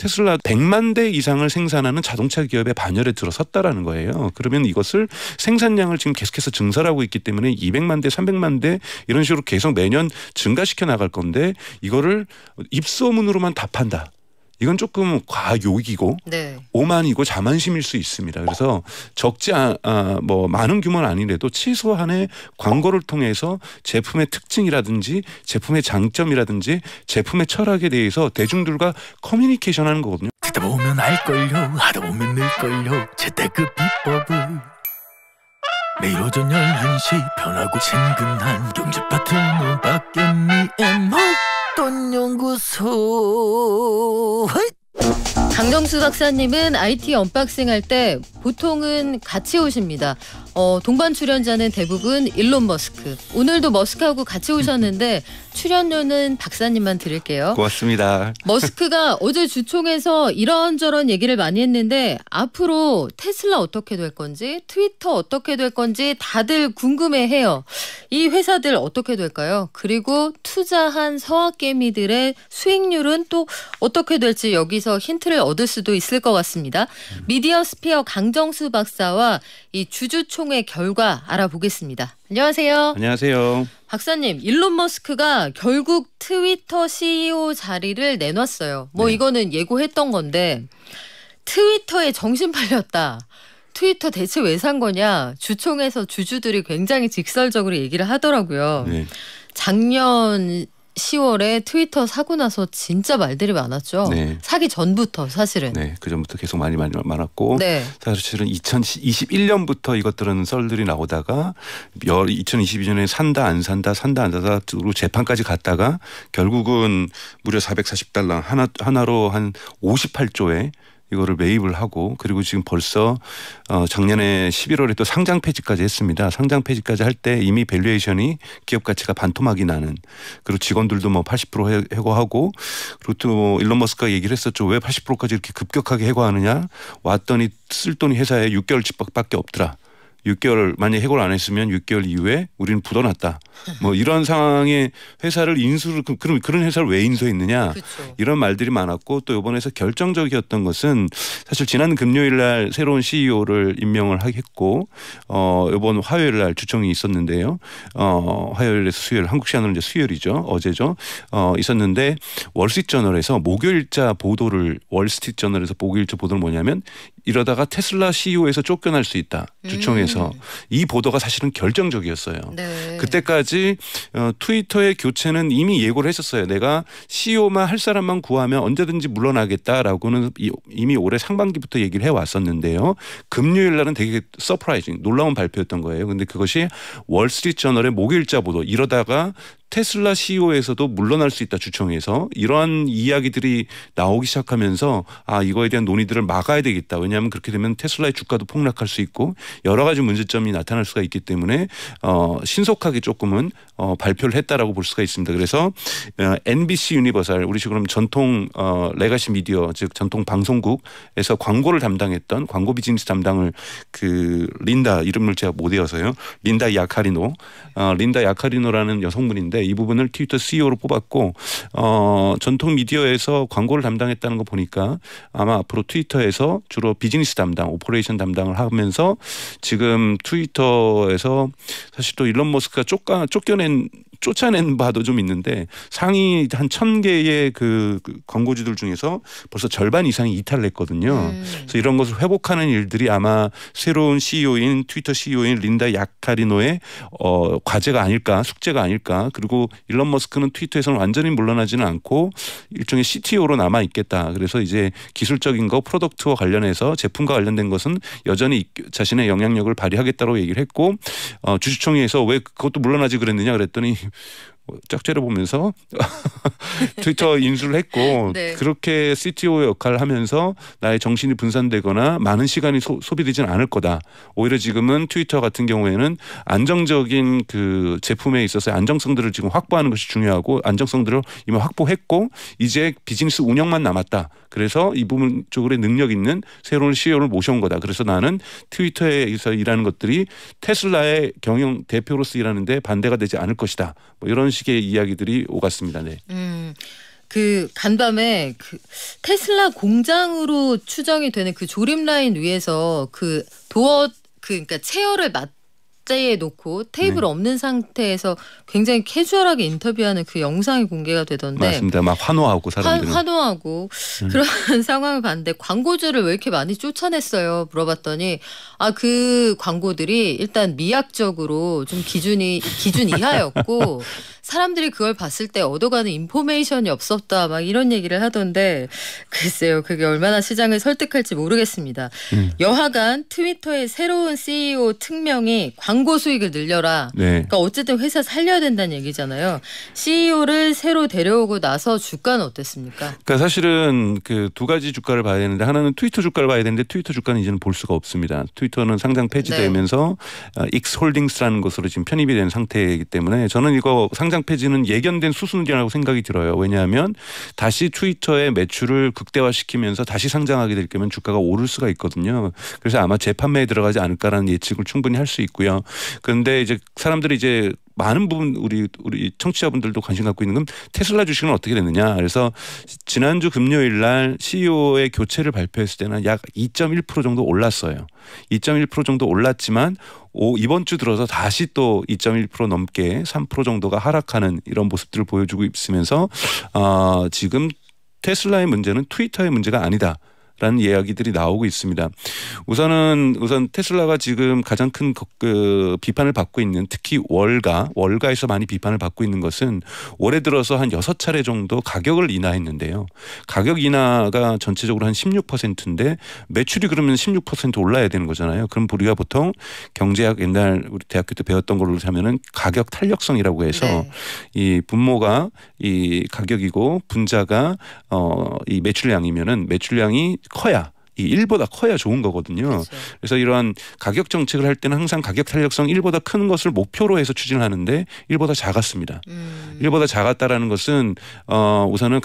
테슬라 100만 대 이상을 생산하는 자동차 기업의 반열에 들어섰다라는 거예요. 그러면 이것을 생산량을 지금 계속해서 증설하고 있기 때문에 200만 대, 300만 대 이런 식으로 계속 매년 증가시켜 나갈 건데 이거를 입소문으로만 답한다. 이건 조금 과욕이고 네. 오만이고 자만심일 수 있습니다. 그래서 뭐 많은 규모는 아니래도 최소한의 광고를 통해서 제품의 특징이라든지 제품의 장점이라든지 제품의 철학에 대해서 대중들과 커뮤니케이션하는 거거든요. 듣다 보면 알걸요. 하다 보면 늘걸요. 재테크 비법을 매일 오전 11시 편하고 친근한 경제 파트너 박연미의 목돈 연구소. 강정수 박사님은 IT 언박싱 할 때 보통은 같이 오십니다. 동반 출연자는 대부분 일론 머스크. 오늘도 머스크하고 같이 오셨는데 출연료는 박사님만 드릴게요. 고맙습니다. 머스크가 어제 주총에서 이런저런 얘기를 많이 했는데 앞으로 테슬라 어떻게 될 건지 트위터 어떻게 될 건지 다들 궁금해해요. 이 회사들 어떻게 될까요? 그리고 투자한 서학개미들의 수익률은 또 어떻게 될지 여기서 힌트를 얻을 수도 있을 것 같습니다. 미디어 스피어 강정수 박사와 이 주주총회 결과 알아보겠습니다. 안녕하세요. 안녕하세요. 박사님, 일론 머스크가 결국 트위터 CEO 자리를 내놨어요. 네. 이거는 예고했던 건데 트위터에 정신 팔렸다. 트위터 대체 왜 산 거냐. 주총에서 주주들이 굉장히 직설적으로 얘기를 하더라고요. 네. 작년 10월에 트위터 사고 나서 진짜 말들이 많았죠. 네. 사기 전부터 사실은. 네, 그 전부터 계속 많이 많았고 네. 사실은 2021년부터 이것들은 썰들이 나오다가 2022년에 산다 안 산다로 재판까지 갔다가 결국은 무려 $440 하나로 한 58조에 이거를 매입을 하고 그리고 지금 벌써 작년에 11월에 또 상장 폐지까지 했습니다. 상장 폐지까지 할 때 이미 밸류에이션이 기업 가치가 반토막이 나는 그리고 직원들도 뭐 80% 해고하고 그리고 또 일론 머스크가 얘기를 했었죠. 왜 80%까지 이렇게 급격하게 해고하느냐. 왔더니 쓸 돈이 회사에 6개월 집밖에 없더라. 6개월 만약에 해고를 안 했으면 6개월 이후에 우리는 부도났다. 뭐 이런 상황에 회사를 인수를 그런 회사를 왜 인수했느냐. 그쵸. 이런 말들이 많았고 또 이번에서 결정적이었던 것은 사실 지난 금요일 날 새로운 CEO를 임명을 했고 이번 화요일 날 주총이 있었는데요. 화요일에서 수요일 한국 시간으로 이제 수요일이죠. 어제죠. 있었는데 월스트리트저널에서 목요일자 보도를 월스트리트저널에서 목요일자 보도는 뭐냐면 이러다가 테슬라 CEO에서 쫓겨날 수 있다. 주총에서. 이 보도가 사실은 결정적이었어요. 네. 그때까지 트위터의 교체는 이미 예고를 했었어요. 내가 CEO만 할 사람만 구하면 언제든지 물러나겠다라고는 이미 올해 상반기부터 얘기를 해왔었는데요. 금요일 날은 되게 서프라이징 놀라운 발표였던 거예요. 그런데 그것이 월스트리트저널의 목요일자 보도 이러다가 테슬라 CEO에서도 물러날 수 있다 주총에서 이러한 이야기들이 나오기 시작하면서 이거에 대한 논의들을 막아야 되겠다. 왜냐하면 그렇게 되면 테슬라의 주가도 폭락할 수 있고 여러 가지 문제점이 나타날 수가 있기 때문에 신속하게 조금은 발표를 했다라고 볼 수가 있습니다. 그래서 NBC 유니버설 우리 지금 전통 레가시 미디어 즉 전통 방송국에서 광고를 담당했던 광고 비즈니스 담당을 린다 이름을 제가 못 외워서요. 린다 야카리노라는 여성분인데 이 부분을 트위터 CEO로 뽑았고 전통 미디어에서 광고를 담당했다는 거 보니까 아마 앞으로 트위터에서 주로 비즈니스 담당, 오퍼레이션 담당을 하면서 지금 트위터에서 사실 또 일론 머스크가 쫓아낸 바도 좀 있는데 상위 한 1,000개의 그 광고주들 중에서 벌써 절반 이상이 이탈을 했거든요. 그래서 이런 것을 회복하는 일들이 아마 새로운 CEO인 트위터 CEO인 린다 야카리노의 과제가 아닐까 숙제가 아닐까. 그리고 일론 머스크는 트위터에서는 완전히 물러나지는 않고 일종의 CTO로 남아 있겠다. 그래서 이제 기술적인 거 프로덕트와 관련해서 제품과 관련된 것은 여전히 자신의 영향력을 발휘하겠다고 얘기를 했고 주주총회에서 왜 그것도 물러나지 그랬느냐 그랬더니 짝째려 보면서 트위터 인수를 했고 네. 그렇게 CTO 역할을 하면서 나의 정신이 분산되거나 많은 시간이 소비되지는 않을 거다. 오히려 지금은 트위터 같은 경우에는 안정적인 그 제품에 있어서 안정성들을 지금 확보하는 것이 중요하고 안정성들을 이미 확보했고 이제 비즈니스 운영만 남았다. 그래서 이 부분 쪽으로 능력 있는 새로운 CEO를 모셔온 거다. 그래서 나는 트위터에서 일하는 것들이 테슬라의 경영 대표로서 일하는데 반대가 되지 않을 것이다. 뭐 이런 식의 이야기들이 오갔습니다. 네. 그 간밤에 그 테슬라 공장으로 추정이 되는 그 조립 라인 위에서 그 도어 그러니까 체어를 맞대에 놓고 테이블 없는 상태에서 굉장히 캐주얼하게 인터뷰하는 그 영상이 공개가 되던데 맞습니다. 막 환호하고 사람들은 환호하고 그런 상황을 봤는데 광고주를 왜 이렇게 많이 쫓아냈어요? 물어봤더니 그 광고들이 일단 미학적으로 좀 기준 이하였고 사람들이 그걸 봤을 때 얻어가는 인포메이션이 없었다 막 이런 얘기를 하던데 글쎄요 그게 얼마나 시장을 설득할지 모르겠습니다. 여하간 트위터의 새로운 CEO 특명이 광고 수익을 늘려라. 네. 그러니까 어쨌든 회사 살려야 된다는 얘기잖아요. CEO를 새로 데려오고 나서 주가는 어땠습니까? 그러니까 사실은 그 두 가지 주가를 봐야 되는데 하나는 트위터 주가를 봐야 되는데 트위터 주가는 이제는 볼 수가 없습니다. 트위터는 상장 폐지되면서 X홀딩스라는 것으로 지금 편입이 된 상태이기 때문에 저는 이거 상장 폐지는 예견된 수순이라고 생각이 들어요. 왜냐하면 다시 트위터의 매출을 극대화시키면서 다시 상장하게 될 거면 주가가 오를 수가 있거든요. 그래서 아마 재판매에 들어가지 않을까라는 예측을 충분히 할 수 있고요. 그런데 이제 사람들이 이제 많은 부분 우리 청취자분들도 관심 갖고 있는 건 테슬라 주식은 어떻게 됐느냐. 그래서 지난주 금요일 날 CEO의 교체를 발표했을 때는 약 2.1% 정도 올랐어요. 2.1% 정도 올랐지만 이번 주 들어서 다시 또 2.1% 넘게 3% 정도가 하락하는 이런 모습들을 보여주고 있으면서 지금 테슬라의 문제는 트위터의 문제가 아니다. 라는 이야기들이 나오고 있습니다. 우선 테슬라가 지금 가장 큰 비판을 받고 있는 특히 월가에서 많이 비판을 받고 있는 것은 올해 들어서 한 6차례 정도 가격을 인하했는데요. 가격 인하가 전체적으로 한 16%인데 매출이 그러면 16% 올라야 되는 거잖아요. 그럼 우리가 보통 경제학 옛날 우리 대학교 때 배웠던 걸로 하면은 가격 탄력성이라고 해서 이 분모가 이 가격이고 분자가 이 매출량이면은 매출량이 커야 이 1보다 커야 좋은 거거든요. 그렇죠. 그래서 이러한 가격 정책을 할 때는 항상 가격 탄력성 1보다 큰 것을 목표로 해서 추진을 하는데 1보다 작았습니다. 1보다 작았다라는 것은 우선은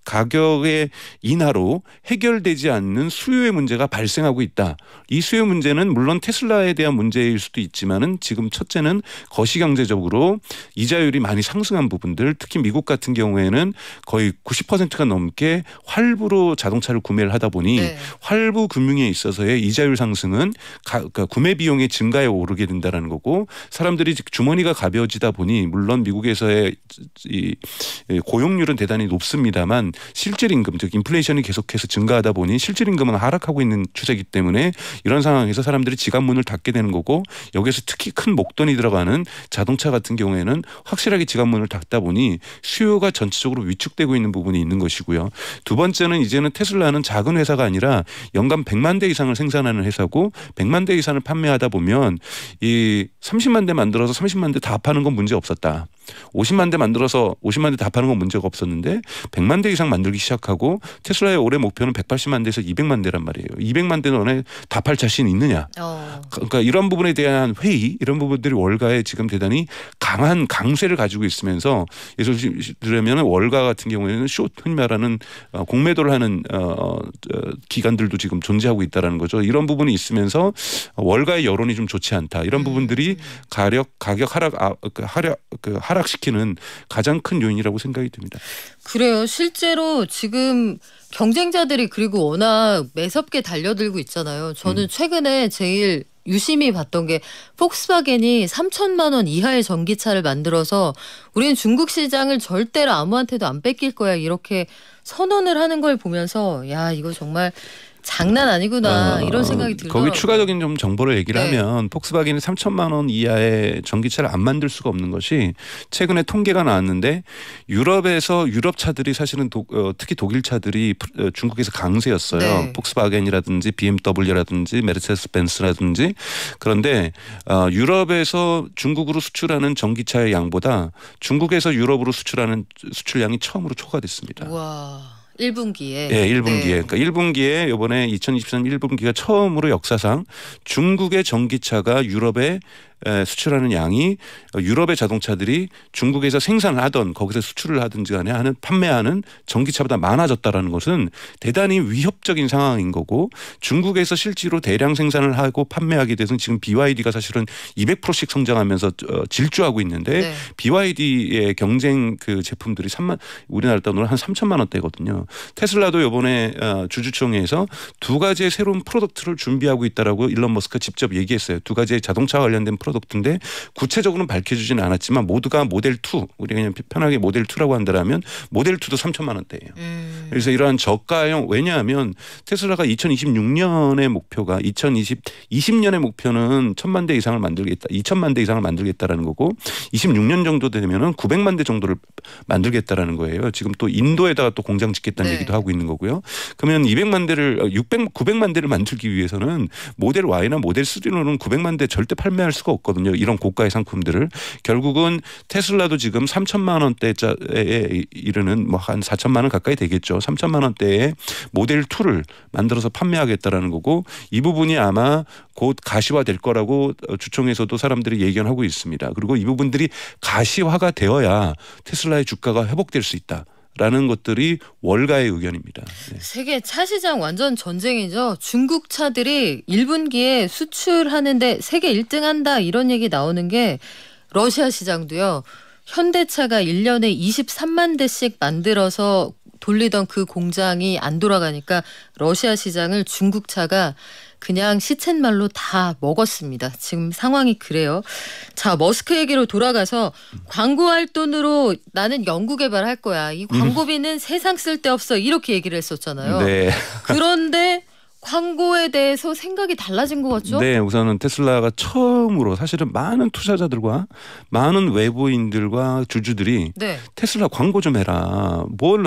가격의 인하로 해결되지 않는 수요의 문제가 발생하고 있다. 이 수요 문제는 물론 테슬라에 대한 문제일 수도 있지만은 지금 첫째는 거시경제적으로 이자율이 많이 상승한 부분들 특히 미국 같은 경우에는 거의 90%가 넘게 활부로 자동차를 구매를 하다 보니 활부 금융에 있어서의 이자율 상승은 그러니까 구매 비용의 증가에 오르게 된다는 거고 사람들이 주머니가 가벼워지다 보니 물론 미국에서의 이 고용률은 대단히 높습니다만 실질 임금 즉 인플레이션이 계속해서 증가하다 보니 실질 임금은 하락하고 있는 추세이기 때문에 이런 상황에서 사람들이 지갑 문을 닫게 되는 거고 여기서 특히 큰 목돈이 들어가는 자동차 같은 경우에는 확실하게 지갑 문을 닫다 보니 수요가 전체적으로 위축되고 있는 부분이 있는 것이고요. 두 번째는 이제는 테슬라는 작은 회사가 아니라 연간 100만 대 이상을 생산하는 회사고 100만 대 이상을 판매하다 보면 이 30만 대 만들어서 30만 대 다 파는 건 문제 없었다. 50만 대 만들어서 50만 대 다 파는 건 문제가 없었는데 100만 대 이상 만들기 시작하고 테슬라의 올해 목표는 180만 대에서 200만 대란 말이에요. 200만 대 너네 다 팔 자신 있느냐. 그러니까 이런 부분에 대한 회의 이런 부분들이 월가에 지금 대단히 강한 강세를 가지고 있으면서 예를 들면 월가 같은 경우에는 흔히 말하는 공매도를 하는 기관들도 지금 존재하고 있다는 거죠. 이런 부분이 있으면서 월가의 여론이 좀 좋지 않다. 이런 부분들이 가격 하락시키는 가장 큰 요인이라고 생각이 듭니다. 그래요. 실제로 지금 경쟁자들이 그리고 워낙 매섭게 달려들고 있잖아요. 저는 최근에 제일 유심히 봤던 게 폭스바겐이 3천만 원 이하의 전기차를 만들어서 우리는 중국 시장을 절대로 아무한테도 안 뺏길 거야 이렇게 선언을 하는 걸 보면서 야 이거 정말 장난 아니구나 이런 생각이 들더라고요. 거기 추가적인 좀 정보를 얘기를 하면 폭스바겐이 3천만 원 이하의 전기차를 안 만들 수가 없는 것이 최근에 통계가 나왔는데 유럽에서 유럽 차들이 사실은 특히 독일 차들이 중국에서 강세였어요. 폭스바겐이라든지 BMW라든지 메르세데스 벤츠라든지 그런데 유럽에서 중국으로 수출하는 전기차의 양보다 중국에서 유럽으로 수출하는 수출량이 처음으로 초과됐습니다. 와. 1분기에. 네, 1분기에. 그러니까 1분기에 이번에 2023 1분기가 처음으로 역사상 중국의 전기차가 유럽에 수출하는 양이 유럽의 자동차들이 중국에서 생산을 하던 거기서 수출을 하든지 간에 하는 판매하는 전기차보다 많아졌다라는 것은 대단히 위협적인 상황인 거고 중국에서 실제로 대량 생산을 하고 판매하게 돼서 지금 BYD가 사실은 200%씩 성장하면서 질주하고 있는데 네. BYD의 경쟁 그 제품들이 우리나라 돈으로 한 3천만 원대거든요. 테슬라도 이번에 주주총회에서 두 가지의 새로운 프로덕트를 준비하고 있다라고 일론 머스크가 직접 얘기했어요. 두 가지의 자동차 관련된 프로덕트인데 구체적으로는 밝혀주지는 않았지만 모두가 모델 2 우리가 그냥 편하게 모델 2라고 한다면 모델 2도 3천만 원대예요. 그래서 이러한 저가형 왜냐하면 테슬라가 2026년의 목표가 2020년의 목표는 1,000만 대 이상을 만들겠다. 2,000만 대 이상을 만들겠다라는 거고 26년 정도 되면은 900만 대 정도를 만들겠다라는 거예요. 지금 또 인도에다가 또 공장 짓겠다는 네. 얘기도 하고 있는 거고요. 그러면 900만 대를 만들기 위해서는 모델 Y나 모델 3로는 900만 대 절대 판매할 수가 없거든요. 이런 고가의 상품들을. 결국은 테슬라도 지금 3천만 원대에 이르는 뭐 한 4천만 원 가까이 되겠죠. 3천만 원대의 모델 2를 만들어서 판매하겠다라는 거고 이 부분이 아마 곧 가시화될 거라고 주총에서도 사람들이 예견하고 있습니다. 그리고 이 부분들이 가시화가 되어야 테슬라의 주가가 회복될 수 있다. 라는 것들이 월가의 의견입니다. 네. 세계 차 시장 완전 전쟁이죠. 중국 차들이 1분기에 수출하는데 세계 1등 한다 이런 얘기 나오는 게 러시아 시장도요. 현대차가 1년에 23만 대씩 만들어서 돌리던 그 공장이 안 돌아가니까 러시아 시장을 중국 차가 그냥 시쳇말로 다 먹었습니다. 지금 상황이 그래요. 자, 머스크 얘기로 돌아가서 광고할 돈으로 나는 연구 개발할 거야. 이 광고비는 세상 쓸데없어. 이렇게 얘기를 했었잖아요. 네. 그런데 광고에 대해서 생각이 달라진 것 같죠? 네, 우선은 테슬라가 처음으로 사실은 많은 투자자들과 많은 외부인들과 주주들이 네. 테슬라 광고 좀 해라.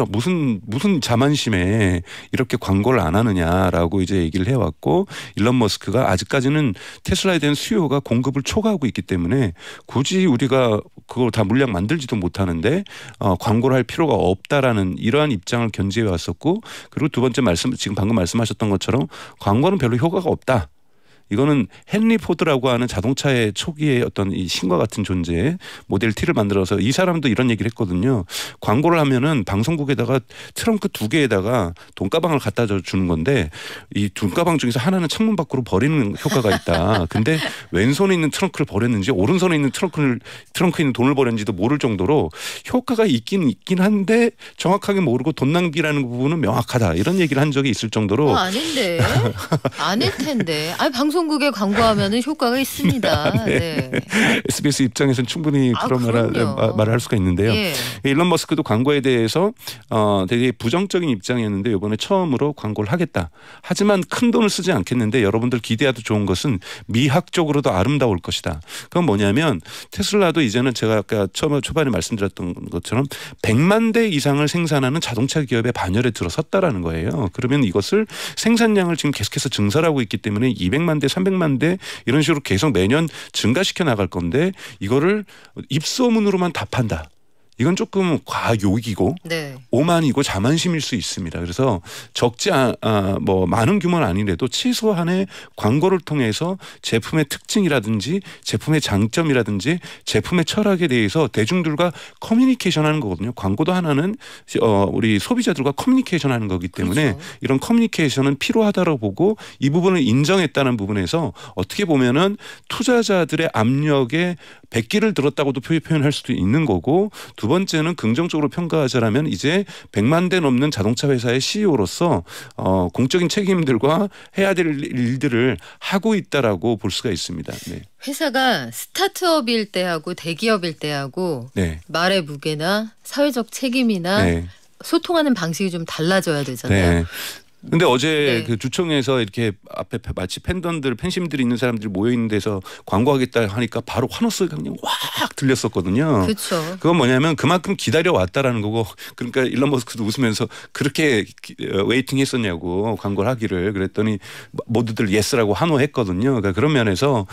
무슨 자만심에 이렇게 광고를 안 하느냐라고 이제 얘기를 해왔고 일론 머스크가 아직까지는 테슬라에 대한 수요가 공급을 초과하고 있기 때문에 굳이 우리가 그걸 다 물량 만들지도 못하는데 광고를 할 필요가 없다라는 이러한 입장을 견지해 왔었고 그리고 두 번째 지금 방금 말씀하셨던 것처럼 광고는 별로 효과가 없다. 이거는 헨리 포드라고 하는 자동차의 초기의 어떤 이 신과 같은 존재 모델 T를 만들어서 이 사람도 이런 얘기를 했거든요. 광고를 하면은 방송국에다가 트렁크 2개에다가 돈가방을 갖다 주는 건데 이 돈가방 중에서 하나는 창문 밖으로 버리는 효과가 있다. 근데 왼손에 있는 트렁크를 버렸는지 오른손에 있는 트렁크에 있는 돈을 버렸는지도 모를 정도로 효과가 있긴 한데 정확하게 모르고 돈 낭비라는 부분은 명확하다. 이런 얘기를 한 적이 있을 정도로 아닌데. 아닐 텐데. 방송국에 광고하면은 효과가 있습니다. 네. SBS 입장에서는 충분히 그런 말을 할 수가 있는데요. 예. 일론 머스크도 광고에 대해서 되게 부정적인 입장이었는데 이번에 처음으로 광고를 하겠다. 하지만 큰 돈을 쓰지 않겠는데 여러분들 기대해도 좋은 것은 미학적으로도 아름다울 것이다. 그건 뭐냐면 테슬라도 이제는 제가 아까 초반에 말씀드렸던 것처럼 100만 대 이상을 생산하는 자동차 기업의 반열에 들어섰다라는 거예요. 그러면 이것을 생산량을 지금 계속해서 증설하고 있기 때문에 200만 대 300만 대 이런 식으로 계속 매년 증가시켜 나갈 건데 이거를 입소문으로만 답한다. 이건 조금 과욕이고 네. 오만이고 자만심일 수 있습니다. 그래서 적지 뭐 많은 규모는 아니래도 최소한의 광고를 통해서 제품의 특징이라든지 제품의 장점이라든지 제품의 철학에 대해서 대중들과 커뮤니케이션하는 거거든요. 광고도 하나는 우리 소비자들과 커뮤니케이션하는 거기 때문에 그렇죠. 이런 커뮤니케이션은 필요하다고 보고 이 부분을 인정했다는 부분에서 어떻게 보면은 투자자들의 압력에 백기를 들었다고도 표현할 수도 있는 거고 두 번째는 긍정적으로 평가하자라면 이제 100만 대 넘는 자동차 회사의 CEO로서 공적인 책임들과 해야 될 일들을 하고 있다라고 볼 수가 있습니다. 네. 회사가 스타트업일 때하고 대기업일 때하고 네. 말의 무게나 사회적 책임이나 네. 소통하는 방식이 좀 달라져야 되잖아요. 네. 근데 어제 네. 그 주총에서 이렇게 앞에 마치 팬심들이 있는 사람들이 모여 있는 데서 광고하겠다 하니까 바로 환호 소리가 그냥 확 들렸었거든요. 그렇죠. 그건 뭐냐면 그만큼 기다려 왔다라는 거고 그러니까 일론 머스크도 웃으면서 그렇게 웨이팅 했었냐고 광고를 하기를 그랬더니 모두들 예스라고 환호했거든요. 그러니까 그런 면에서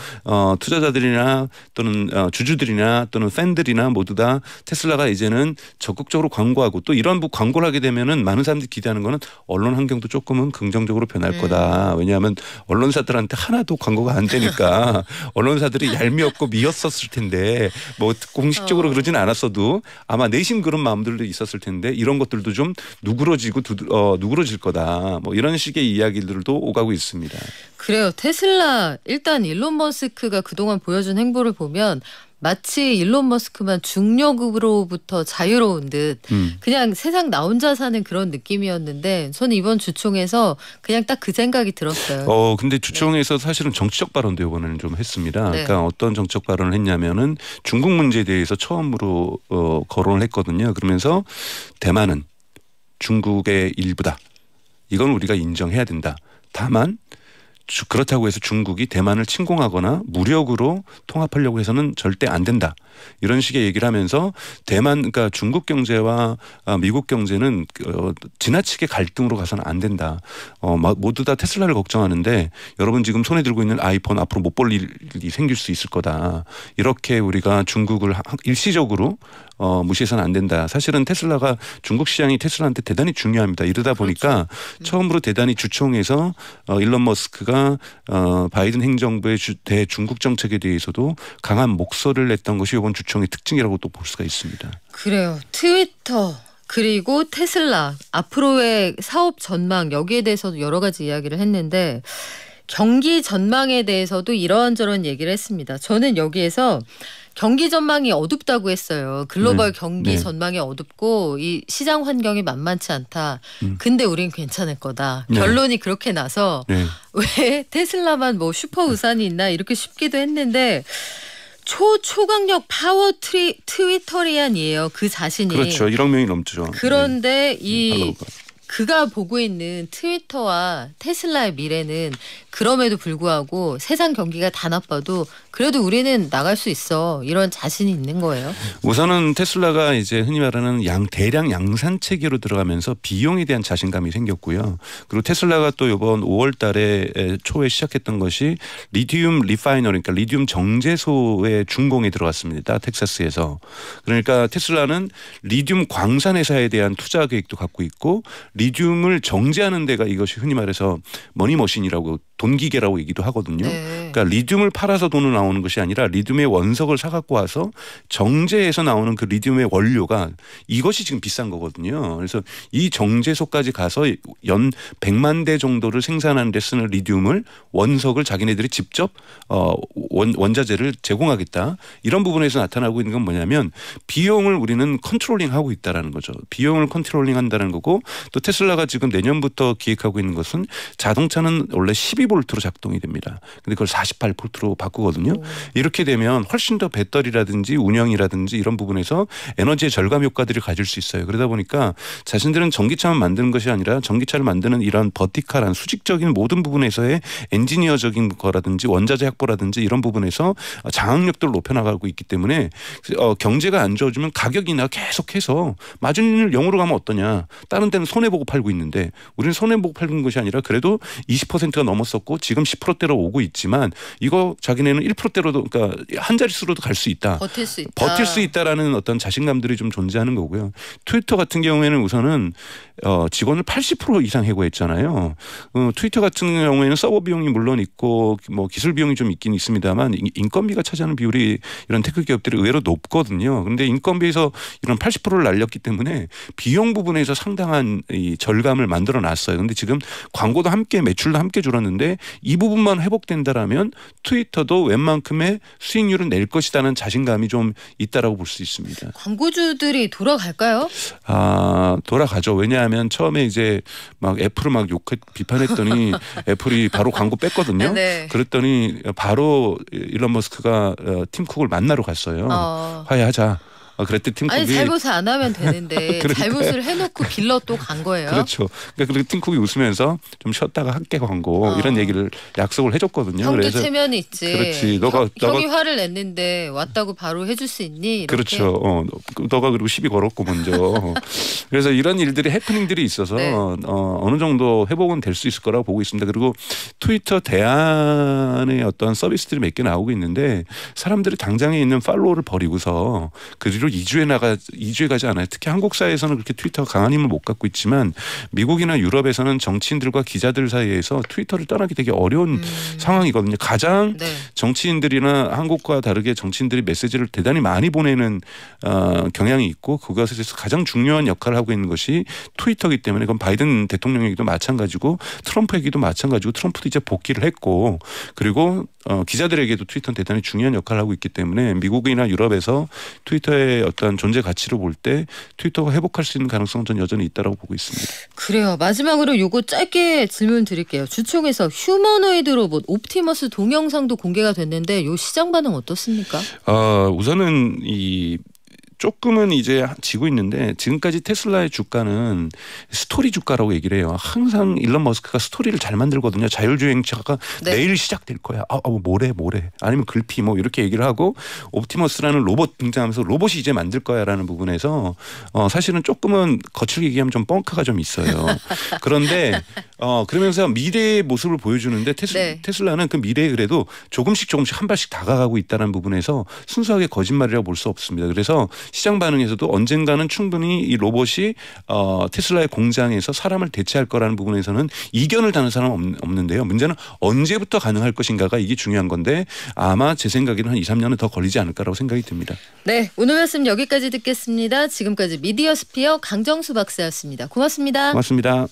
투자자들이나 또는 주주들이나 또는 팬들이나 모두 다 테슬라가 이제는 적극적으로 광고하고 또 이런 광고를 하게 되면은 많은 사람들이 기대하는 거는 언론 환경도 조금 조금은 긍정적으로 변할 거다. 왜냐하면 언론사들한테 하나도 광고가 안 되니까 언론사들이 얄미웠고 미웠었을 텐데 뭐 공식적으로 그러진 않았어도 아마 내심 그런 마음들도 있었을 텐데 이런 것들도 좀 누그러질 거다. 뭐 이런 식의 이야기들도 오가고 있습니다. 그래요. 테슬라 일단 일론 머스크가 그동안 보여준 행보를 보면 마치 일론 머스크만 중력으로부터 자유로운 듯 그냥 세상 나 혼자 사는 그런 느낌이었는데 저는 이번 주총에서 그냥 딱 그 생각이 들었어요. 근데 주총에서 사실은 정치적 발언도 이번에는 좀 했습니다. 네. 그러니까 어떤 정치적 발언을 했냐면은 중국 문제에 대해서 처음으로 거론을 했거든요. 그러면서 대만은 중국의 일부다. 이건 우리가 인정해야 된다. 다만 그렇다고 해서 중국이 대만을 침공하거나 무력으로 통합하려고 해서는 절대 안 된다. 이런 식의 얘기를 하면서 그러니까 중국 경제와 미국 경제는 지나치게 갈등으로 가서는 안 된다. 모두 다 테슬라를 걱정하는데 여러분 지금 손에 들고 있는 아이폰 앞으로 못 볼 일이 생길 수 있을 거다. 이렇게 우리가 중국을 일시적으로 무시해서는 안 된다. 사실은 테슬라가 중국 시장이 테슬라한테 대단히 중요합니다. 이러다 보니까 처음으로 대단히 주총에서 일론 머스크가 바이든 행정부의 대중국 정책에 대해서도 강한 목소리를 냈던 것이 이번 주총의 특징이라고 또 볼 수가 있습니다. 그래요. 트위터 그리고 테슬라 앞으로의 사업 전망 여기에 대해서도 여러 가지 이야기를 했는데 경기 전망에 대해서도 이런저런 얘기를 했습니다. 저는 여기에서 경기 전망이 어둡다고 했어요. 글로벌 경기 전망이 어둡고 이 시장 환경이 만만치 않다. 근데 우린 괜찮을 거다. 결론이 그렇게 나서 왜 테슬라만 뭐 슈퍼 우산이 있나 이렇게 싶기도 했는데 초강력 파워 트위터리안이에요. 그 자신이. 그렇죠. 1억 명이 넘죠. 그런데 그가 보고 있는 트위터와 테슬라의 미래는 그럼에도 불구하고 세상 경기가 다 나빠도 그래도 우리는 나갈 수 있어. 이런 자신이 있는 거예요. 우선은 테슬라가 이제 흔히 말하는 대량 양산 체계로 들어가면서 비용에 대한 자신감이 생겼고요. 그리고 테슬라가 또 이번 5월 달에 초에 시작했던 것이 리튬 리파이너리 그러니까 리튬 정제소의 준공에 들어갔습니다. 텍사스에서. 그러니까 테슬라는 리튬 광산 회사에 대한 투자 계획도 갖고 있고 리튬을 정제하는 데가 이것이 흔히 말해서 머니머신이라고 돈기계라고 얘기도 하거든요. 그러니까 리튬을 팔아서 돈을 나오는 것이 아니라 리튬의 원석을 사갖고 와서 정제해서 나오는 그 리튬의 원료가 이것이 지금 비싼 거거든요. 그래서 이 정제소까지 가서 연 100만 대 정도를 생산하는 데 쓰는 리튬을 원석을 자기네들이 직접 원자재를 제공하겠다. 이런 부분에서 나타나고 있는 건 뭐냐면 비용을 우리는 컨트롤링하고 있다라는 거죠. 비용을 컨트롤링한다는 거고 또 테슬라가 지금 내년부터 기획하고 있는 것은 자동차는 원래 12볼트로 작동이 됩니다. 근데 그걸 48볼트로 바꾸거든요. 이렇게 되면 훨씬 더 배터리라든지 운영이라든지 이런 부분에서 에너지의 절감 효과들을 가질 수 있어요. 그러다 보니까 자신들은 전기차만 만드는 것이 아니라 전기차를 만드는 이런 버티컬한 수직적인 모든 부분에서의 엔지니어적인 거라든지 원자재 확보라든지 이런 부분에서 장악력들을 높여나가고 있기 때문에 경제가 안 좋아지면 가격이나 계속해서 마진을 0으로 가면 어떠냐. 다른 데는 손해보고 팔고 있는데 우리는 손해보고 팔는 것이 아니라 그래도 20%가 넘었었고 지금 10%대로 오고 있지만 이거 자기네는 1%대로도 그러니까 한 자릿수로도 갈 수 있다. 버틸 수 있다라는 어떤 자신감들이 좀 존재하는 거고요. 트위터 같은 경우에는 우선은 직원을 80% 이상 해고했잖아요. 트위터 같은 경우에는 서버 비용이 물론 있고 뭐 기술 비용이 좀 있긴 있습니다만 인건비가 차지하는 비율이 이런 테크 기업들이 의외로 높거든요. 그런데 인건비에서 이런 80%를 날렸기 때문에 비용 부분에서 상당한 이 절감을 만들어 놨어요. 그런데 지금 광고도 함께 매출도 함께 줄었는데 이 부분만 회복된다라면 트위터도 웬만큼의 수익률은 낼 것이라는 자신감이 좀 있다라고 볼 수 있습니다. 광고주들이 돌아갈까요? 돌아가죠. 왜냐하면 처음에 이제 막 애플을 막 비판했더니 애플이 바로 광고 뺐거든요. 네. 그랬더니 바로 일론 머스크가 팀 쿡을 만나러 갔어요. 화해하자. 그랬더니 팀 쿡이 아니 잘못을 안 하면 되는데 그러니까요. 잘못을 해놓고 빌러 또 간 거예요. 그렇죠. 그러니까 팀 쿡이 웃으면서 좀 쉬었다가 함께 광고 이런 얘기를 약속을 해줬거든요. 형도 그래서 체면이 있지. 그렇지. 형이 화를 냈는데 왔다고 바로 해줄 수 있니? 이렇게. 그렇죠. 너가 그리고 시비 걸었고 먼저. 그래서 이런 일들이 해프닝들이 있어서 네. 어느 정도 회복은 될 수 있을 거라고 보고 있습니다. 그리고 트위터 대안의 어떤 서비스들이 몇 개 나오고 있는데 사람들이 당장에 있는 팔로우를 버리고서 그리고 이주해 가지 않아요. 특히 한국 사회에서는 그렇게 트위터가 강한 힘을 못 갖고 있지만 미국이나 유럽에서는 정치인들과 기자들 사이에서 트위터를 떠나기 되게 어려운 상황이거든요. 가장 네. 정치인들이나 한국과 다르게 정치인들이 메시지를 대단히 많이 보내는 경향이 있고 그것에서 가장 중요한 역할을 하고 있는 것이 트위터이기 때문에 그건 바이든 대통령에게도 마찬가지고 트럼프에게도 마찬가지고 트럼프도 이제 복귀를 했고 그리고 기자들에게도 트위터는 대단히 중요한 역할을 하고 있기 때문에 미국이나 유럽에서 트위터의 어떤 존재 가치로 볼 때 트위터가 회복할 수 있는 가능성은 전 여전히 있다고 보고 있습니다. 그래요. 마지막으로 요거 짧게 질문 드릴게요. 주총에서 휴머노이드 로봇 옵티머스 동영상도 공개가 됐는데 요 시장 반응 어떻습니까? 우선은 조금은 이제 지고 있는데 지금까지 테슬라의 주가는 스토리 주가라고 얘기를 해요. 항상 일론 머스크가 스토리를 잘 만들거든요. 자율주행차가 네. 내일 시작될 거야. 모레 아니면 글피 뭐 이렇게 얘기를 하고 옵티머스라는 로봇 등장하면서 로봇이 이제 만들 거야라는 부분에서 사실은 조금은 거칠게 얘기하면 좀 뻥카가 좀 있어요. 그런데 그러면서 미래의 모습을 보여주는데 테슬라는 그 미래에 그래도 조금씩 한 발씩 다가가고 있다는 부분에서 순수하게 거짓말이라고 볼 수 없습니다. 그래서 시장 반응에서도 언젠가는 충분히 이 로봇이 테슬라의 공장에서 사람을 대체할 거라는 부분에서는 이견을 다는 사람은 없는데요. 문제는 언제부터 가능할 것인가가 이게 중요한 건데 아마 제 생각에는 한 2, 3년은 더 걸리지 않을까라고 생각이 듭니다. 네, 오늘 말씀 여기까지 듣겠습니다. 지금까지 미디어 스피어 강정수 박사였습니다. 고맙습니다. 고맙습니다.